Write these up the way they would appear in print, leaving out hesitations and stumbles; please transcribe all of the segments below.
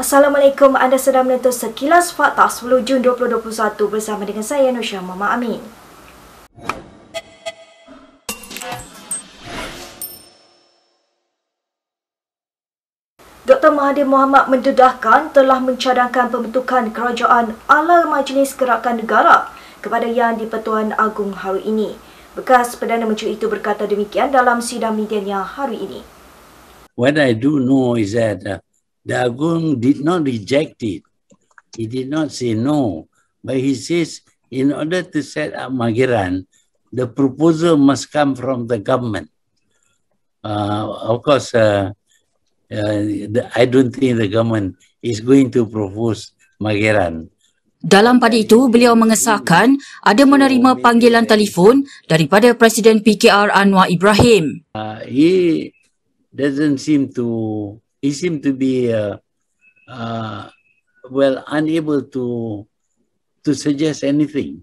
Assalamualaikum, anda sedang menonton Sekilas Fakta 10 Jun 2021 bersama dengan saya Nusya Mama Amin. Dr. Mahathir Mohamad mendedahkan telah mencadangkan pembentukan kerajaan ala Majlis Gerakan Negara kepada Yang di-Pertuan Agong hari ini. Bekas Perdana Menteri itu berkata demikian dalam sidang medianya hari ini. What I do know is that the Agong did not reject it. He did not say no. But he says in order to set up Magiran, the proposal must come from the government. Of course, I don't think the government is going to propose Magiran. Dalam pada itu, beliau mengesahkan ada menerima panggilan telefon daripada Presiden PKR Anwar Ibrahim. He seemed to be unable to suggest anything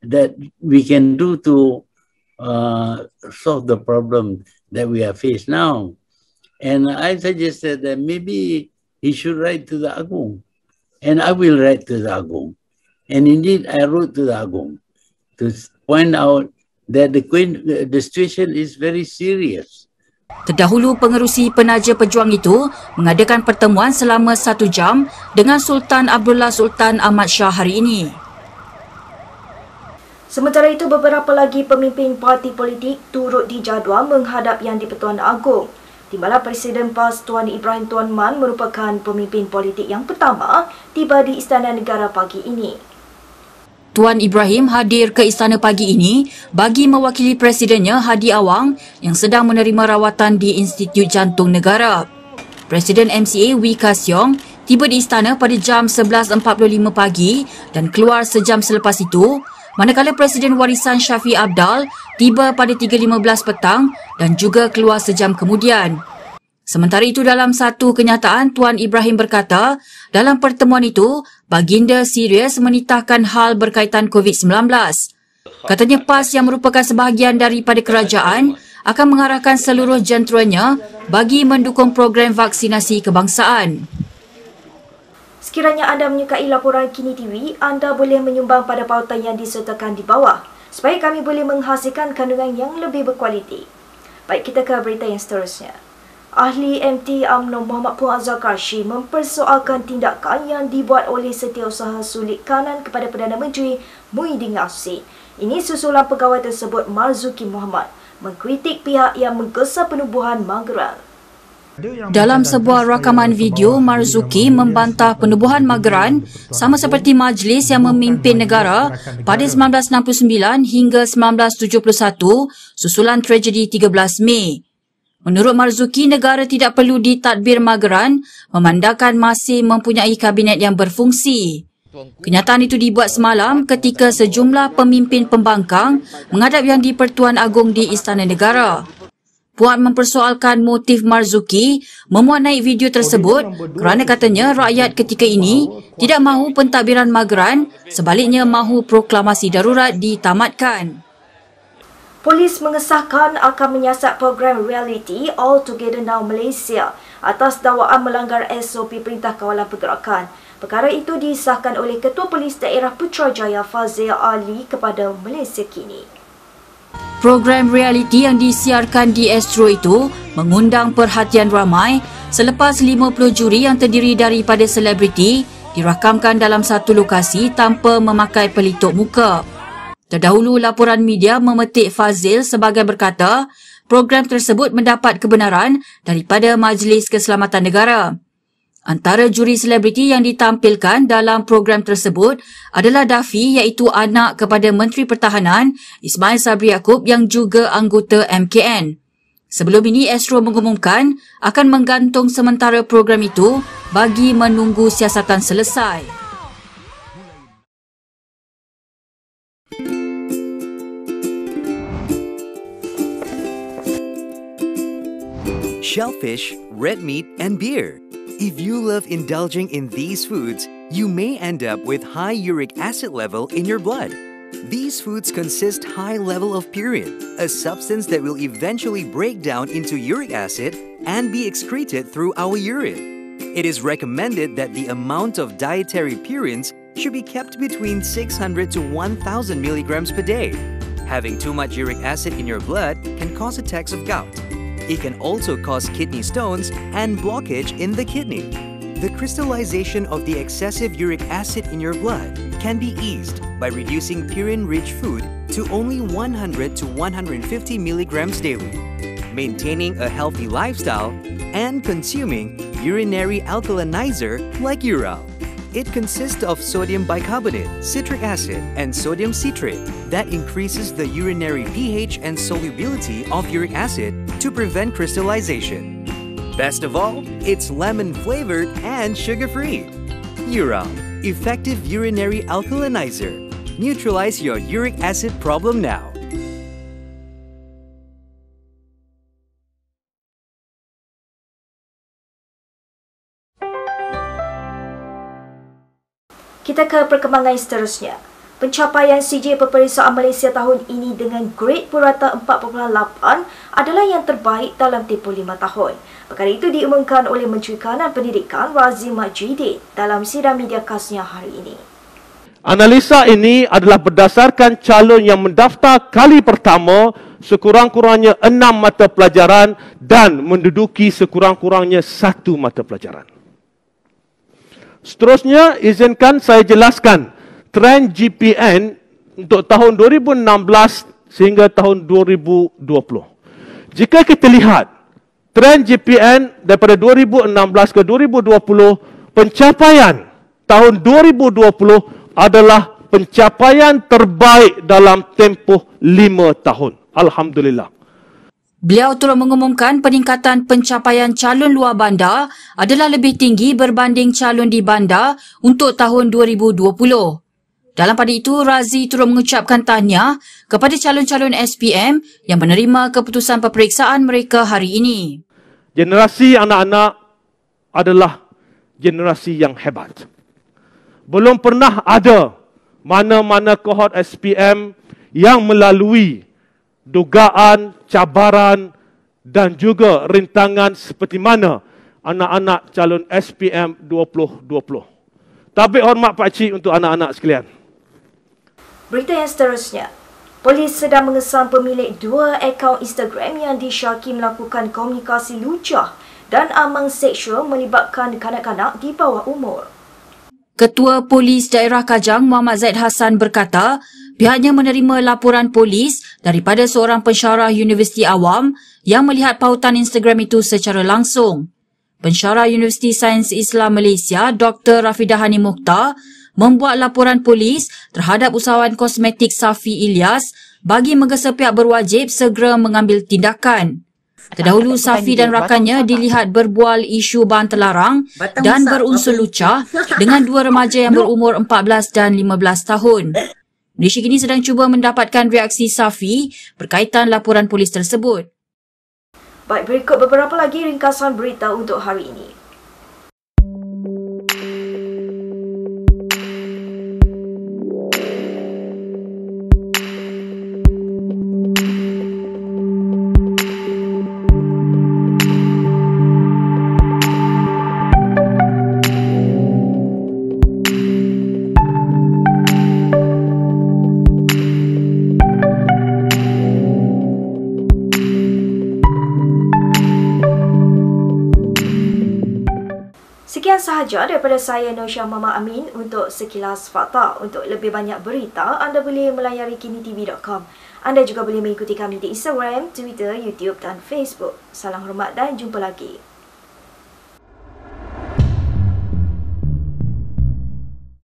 that we can do to solve the problem that we are faced now. And I suggested that maybe he should write to the Agong. And I will write to the Agong. And indeed, I wrote to the Agong to point out that the situation is very serious. Terdahulu, pengerusi penaja pejuang itu mengadakan pertemuan selama 1 jam dengan Sultan Abdullah Sultan Ahmad Shah hari ini. Sementara itu, beberapa lagi pemimpin parti politik turut dijadual menghadap Yang di-Pertuan Agong. Timbalan Presiden PAS Tuan Ibrahim Tuan Man merupakan pemimpin politik yang pertama tiba di Istana Negara pagi ini. Tuan Ibrahim hadir ke istana pagi ini bagi mewakili presidennya Hadi Awang yang sedang menerima rawatan di Institut Jantung Negara. Presiden MCA Wee Ka Siong tiba di istana pada jam 11.45 pagi dan keluar sejam selepas itu, manakala Presiden Warisan Shafie Apdal tiba pada 3.15 petang dan juga keluar sejam kemudian. Sementara itu, dalam satu kenyataan, Tuan Ibrahim berkata, dalam pertemuan itu, baginda serius menitahkan hal berkaitan COVID-19. Katanya PAS yang merupakan sebahagian daripada kerajaan akan mengarahkan seluruh jenteranya bagi mendukung program vaksinasi kebangsaan. Sekiranya anda menyukai laporan Kini TV, anda boleh menyumbang pada pautan yang disertakan di bawah supaya kami boleh menghasilkan kandungan yang lebih berkualiti. Baik, kita ke berita yang seterusnya. Ahli MT UMNO Muhammad Puan Azhar Karshi mempersoalkan tindakan yang dibuat oleh Setiausaha Sulit Kanan kepada Perdana Menteri Muhyiddin Yassin. Ini susulan pegawai tersebut Marzuki Muhammad mengkritik pihak yang menggesa penubuhan Mageran. Dalam sebuah rakaman video, Marzuki membantah penubuhan Mageran sama seperti majlis yang memimpin negara pada 1969 hingga 1971 susulan tragedi 13 Mei. Menurut Marzuki, negara tidak perlu ditadbir Mageran memandangkan masih mempunyai kabinet yang berfungsi. Kenyataan itu dibuat semalam ketika sejumlah pemimpin pembangkang menghadap Yang di-Pertuan Agong di Istana Negara. Puan mempersoalkan motif Marzuki memuat naik video tersebut kerana katanya rakyat ketika ini tidak mahu pentadbiran Mageran, sebaliknya mahu proklamasi darurat ditamatkan. Polis mengesahkan akan menyiasat program reality All Together Now Malaysia atas dakwaan melanggar SOP Perintah Kawalan Pergerakan. Perkara itu disahkan oleh Ketua Polis Daerah Putrajaya Fazil Ali kepada Malaysia Kini. Program reality yang disiarkan di Astro itu mengundang perhatian ramai selepas 50 juri yang terdiri daripada selebriti dirakamkan dalam satu lokasi tanpa memakai pelitup muka. Terdahulu, laporan media memetik Fazil sebagai berkata, program tersebut mendapat kebenaran daripada Majlis Keselamatan Negara. Antara juri selebriti yang ditampilkan dalam program tersebut adalah Dafi, iaitu anak kepada Menteri Pertahanan Ismail Sabri Yaakob yang juga anggota MKN. Sebelum ini, Astro mengumumkan akan menggantung sementara program itu bagi menunggu siasatan selesai. Shellfish, red meat, and beer. If you love indulging in these foods, you may end up with high uric acid level in your blood. These foods consist high level of purine, a substance that will eventually break down into uric acid and be excreted through our urine. It is recommended that the amount of dietary purines should be kept between 600 to 1,000 milligrams per day. Having too much uric acid in your blood can cause attacks of gout. It can also cause kidney stones and blockage in the kidney. The crystallization of the excessive uric acid in your blood can be eased by reducing purine-rich food to only 100 to 150 milligrams daily, maintaining a healthy lifestyle, and consuming urinary alkalinizer like Ural. It consists of sodium bicarbonate, citric acid, and sodium citrate that increases the urinary pH and solubility of uric acid to prevent crystallization. Best of all, it's lemon-flavored and sugar-free. Ural, effective urinary alkalinizer. Neutralize your uric acid problem now. Kita ke perkembangan seterusnya. Pencapaian CJ Peperiksaan Malaysia tahun ini dengan grade purata 4.8 adalah yang terbaik dalam tempoh 5 tahun. Perkara itu diumumkan oleh Menteri Kanan Pendidikan Razim Mak Juhidin dalam sidang media khasnya hari ini. Analisa ini adalah berdasarkan calon yang mendaftar kali pertama sekurang-kurangnya 6 mata pelajaran dan menduduki sekurang-kurangnya 1 mata pelajaran. Seterusnya, izinkan saya jelaskan trend GPN untuk tahun 2016 sehingga tahun 2020. Jika kita lihat trend GPN daripada 2016 ke 2020, pencapaian tahun 2020 adalah pencapaian terbaik dalam tempoh 5 tahun. Alhamdulillah. Beliau turut mengumumkan peningkatan pencapaian calon luar bandar adalah lebih tinggi berbanding calon di bandar untuk tahun 2020. Dalam pada itu, Razi turut mengucapkan tahniah kepada calon-calon SPM yang menerima keputusan peperiksaan mereka hari ini. Generasi anak-anak adalah generasi yang hebat. Belum pernah ada mana-mana kohort SPM yang melalui dugaan, cabaran dan juga rintangan seperti mana anak-anak calon SPM 2020. Tabik hormat Pak Cik untuk anak-anak sekalian. Berita yang seterusnya. Polis sedang mengesan pemilik 2 akaun Instagram yang disyaki melakukan komunikasi lucah dan amang seksual melibatkan kanak-kanak di bawah umur. Ketua Polis Daerah Kajang Muhammad Zaid Hassan berkata, pihaknya menerima laporan polis daripada seorang pensyarah Universiti Awam yang melihat pautan Instagram itu secara langsung. Pensyarah Universiti Sains Islam Malaysia, Dr. Rafidah Hani Mukhtar, membuat laporan polis terhadap usahawan kosmetik Safi Ilyas bagi menggesa pihak berwajib segera mengambil tindakan. Terdahulu, Safi dan rakannya dilihat berbual isu bahan terlarang dan berunsur lucah dengan 2 remaja yang berumur 14 dan 15 tahun. Malaysia kini sedang cuba mendapatkan reaksi Safi berkaitan laporan polis tersebut. Baik, berikut beberapa lagi ringkasan berita untuk hari ini. Sekian sahaja daripada saya Nosha Mama Amin untuk Sekilas Fakta. Untuk lebih banyak berita, anda boleh melayari kinitv.com. Anda juga boleh mengikuti kami di Instagram, Twitter, YouTube dan Facebook. Salam hormat dan jumpa lagi.